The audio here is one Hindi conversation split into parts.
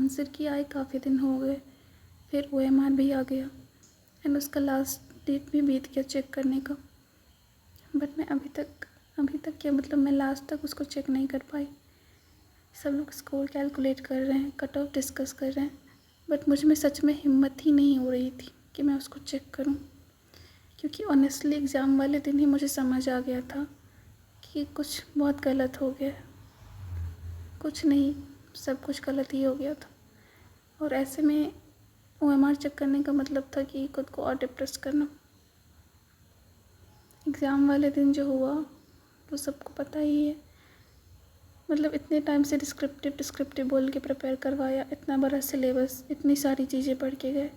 आंसर की आए काफ़ी दिन हो गए, फिर OMR भी आ गया एंड उसका लास्ट डेट भी बीत गया चेक करने का। बट मैं अभी तक क्या मतलब मैं लास्ट तक उसको चेक नहीं कर पाई। सब लोग स्कोर कैलकुलेट कर रहे हैं, कट ऑफ डिस्कस कर रहे हैं, बट मुझ में सच में हिम्मत ही नहीं हो रही थी कि मैं उसको चेक करूं, क्योंकि ऑनेस्टली एग्ज़ाम वाले दिन ही मुझे समझ आ गया था कि कुछ बहुत गलत हो गया। कुछ नहीं, सब कुछ गलत ही हो गया था। और ऐसे में OMR चेक करने का मतलब था कि खुद को और डिप्रेस करना। एग्ज़ाम वाले दिन जो हुआ वो सबको पता ही है। मतलब इतने टाइम से डिस्क्रिप्टिव बोल के प्रिपेयर करवाया, इतना बड़ा सिलेबस, इतनी सारी चीज़ें पढ़ के गए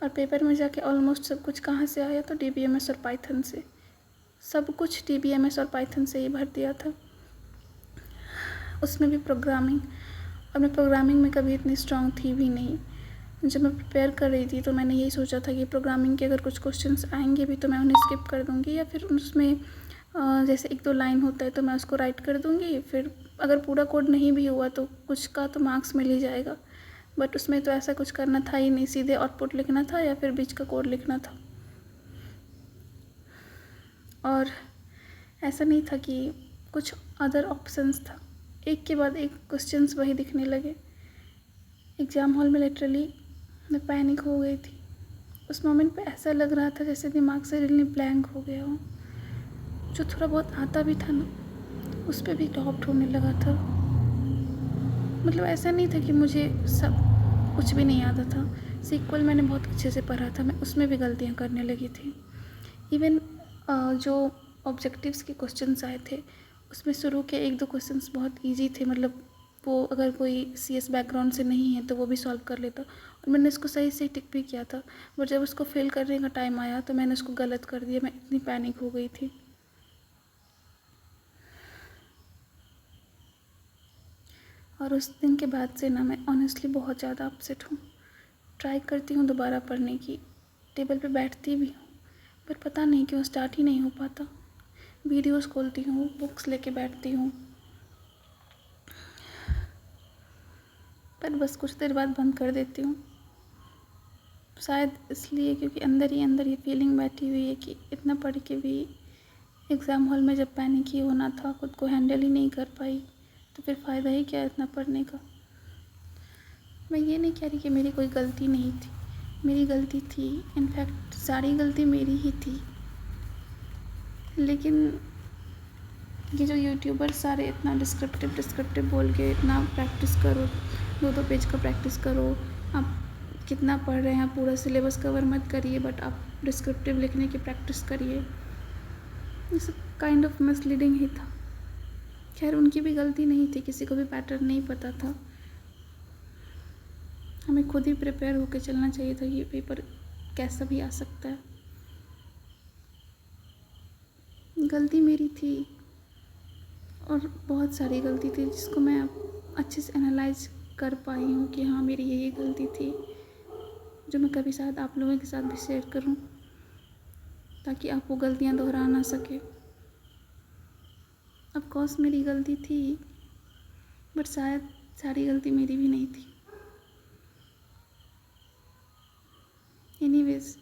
और पेपर में जाके ऑलमोस्ट सब कुछ कहाँ से आया तो DBMS और पाइथन से। सब कुछ DBMS और पाइथन से ही भर दिया था, उसमें भी प्रोग्रामिंग। और मैं प्रोग्रामिंग में कभी इतनी स्ट्रांग थी भी नहीं। जब मैं प्रिपेयर कर रही थी तो मैंने यही सोचा था कि प्रोग्रामिंग के अगर कुछ क्वेश्चंस आएंगे भी तो मैं उन्हें स्किप कर दूँगी, या फिर उसमें जैसे 1-2 लाइन होता है तो मैं उसको राइट कर दूँगी, फिर अगर पूरा कोड नहीं भी हुआ तो कुछ का तो मार्क्स मिल ही जाएगा। बट उसमें तो ऐसा कुछ करना था ही नहीं, सीधे आउटपुट लिखना था या फिर बीच का कोड लिखना था। और ऐसा नहीं था कि कुछ अदर ऑप्शंस था, एक के बाद एक क्वेश्चंस वही दिखने लगे। एग्ज़ाम हॉल में लिटरली मैं पैनिक हो गई थी। उस मोमेंट पे ऐसा लग रहा था जैसे दिमाग से रियली ब्लैंक हो गया हो। जो थोड़ा बहुत आता भी था ना, उस पर भी डाउट होने लगा था। मतलब ऐसा नहीं था कि मुझे सब कुछ भी नहीं आता था। सीक्वल मैंने बहुत अच्छे से पढ़ा था, मैं उसमें भी गलतियाँ करने लगी थी। इवन जो ऑब्जेक्टिव्स के क्वेश्चंस आए थे उसमें शुरू के 1-2 क्वेश्चंस बहुत इजी थे। मतलब वो अगर कोई CS बैकग्राउंड से नहीं है तो वो भी सॉल्व कर लेता, और मैंने इसको सही से टिक भी किया था। बट जब उसको फिल करने का टाइम आया तो मैंने उसको गलत कर दिया। मैं इतनी पैनिक हो गई थी। और उस दिन के बाद से ना मैं ऑनेस्टली बहुत ज़्यादा अपसेट हूँ। ट्राई करती हूँ दोबारा पढ़ने की, टेबल पे बैठती भी हूँ, पर पता नहीं क्यों स्टार्ट ही नहीं हो पाता। वीडियोस खोलती हूँ, बुक्स लेके बैठती हूँ, पर बस कुछ देर बाद बंद कर देती हूँ। शायद इसलिए क्योंकि अंदर ही अंदर ये फीलिंग बैठी हुई है कि इतना पढ़ के भी एग्ज़ाम हॉल में जब पैनिक ही होना था, खुद को हैंडल ही नहीं कर पाई, तो फिर फ़ायदा ही क्या इतना पढ़ने का। मैं ये नहीं कह रही कि मेरी कोई गलती नहीं थी, मेरी गलती थी, इनफैक्ट सारी गलती मेरी ही थी। लेकिन ये जो यूट्यूबर सारे इतना डिस्क्रिप्टिव बोल के इतना प्रैक्टिस करो, 2-2 पेज का प्रैक्टिस करो, आप कितना पढ़ रहे हैं, आप पूरा सिलेबस कवर मत करिए बट आप डिस्क्रिप्टिव लिखने की प्रैक्टिस करिए, ये सब काइंड ऑफ मिसलीडिंग ही था। खैर उनकी भी गलती नहीं थी, किसी को भी पैटर्न नहीं पता था। हमें खुद ही प्रिपेयर होकर चलना चाहिए था, ये पेपर कैसा भी आ सकता है। गलती मेरी थी और बहुत सारी गलती थी जिसको मैं अब अच्छे से एनालाइज कर पाई हूँ कि हाँ मेरी यही गलती थी, जो मैं कभी शायद आप लोगों के साथ भी शेयर करूँ ताकि आप वो गलतियाँ दोहरा ना सके। ऑफ कोर्स मेरी गलती थी, बट शायद सारी गलती मेरी भी नहीं थी। एनीवेज,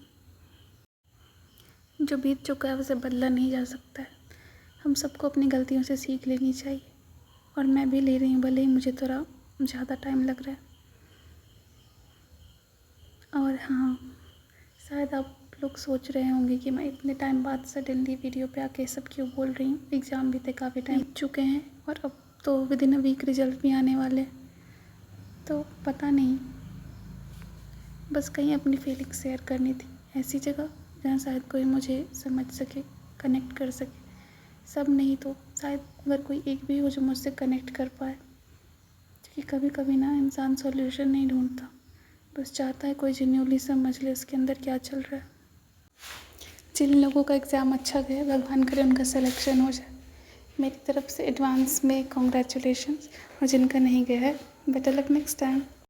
जो बीत चुका है उसे बदला नहीं जा सकता है। हम सबको अपनी गलतियों से सीख लेनी चाहिए, और मैं भी ले रही हूँ, भले ही मुझे थोड़ा ज़्यादा टाइम लग रहा है। और हाँ, शायद आप लोग सोच रहे होंगे कि मैं इतने टाइम बाद सडनली वीडियो पे आके सब क्यों बोल रही हूँ। एग्ज़ाम भी थे, काफ़ी टाइम बीत चुके हैं और अब तो विदिन अ वीक रिजल्ट भी आने वाले, तो पता नहीं, बस कहीं अपनी फीलिंग्स शेयर करनी थी, ऐसी जगह जहाँ शायद कोई मुझे समझ सके, कनेक्ट कर सके। सब नहीं तो शायद अगर कोई एक भी हो जो मुझसे कनेक्ट कर पाए, क्योंकि कभी कभी ना इंसान सॉल्यूशन नहीं ढूंढता, बस चाहता है कोई जेन्युइनली समझ ले उसके अंदर क्या चल रहा है। जिन लोगों का एग्ज़ाम अच्छा गया, भगवान करे उनका सिलेक्शन हो जाए। मेरी तरफ से एडवांस में कॉन्ग्रेचुलेशंस, और जिनका नहीं गया है बेटर लक नेक्स्ट टाइम।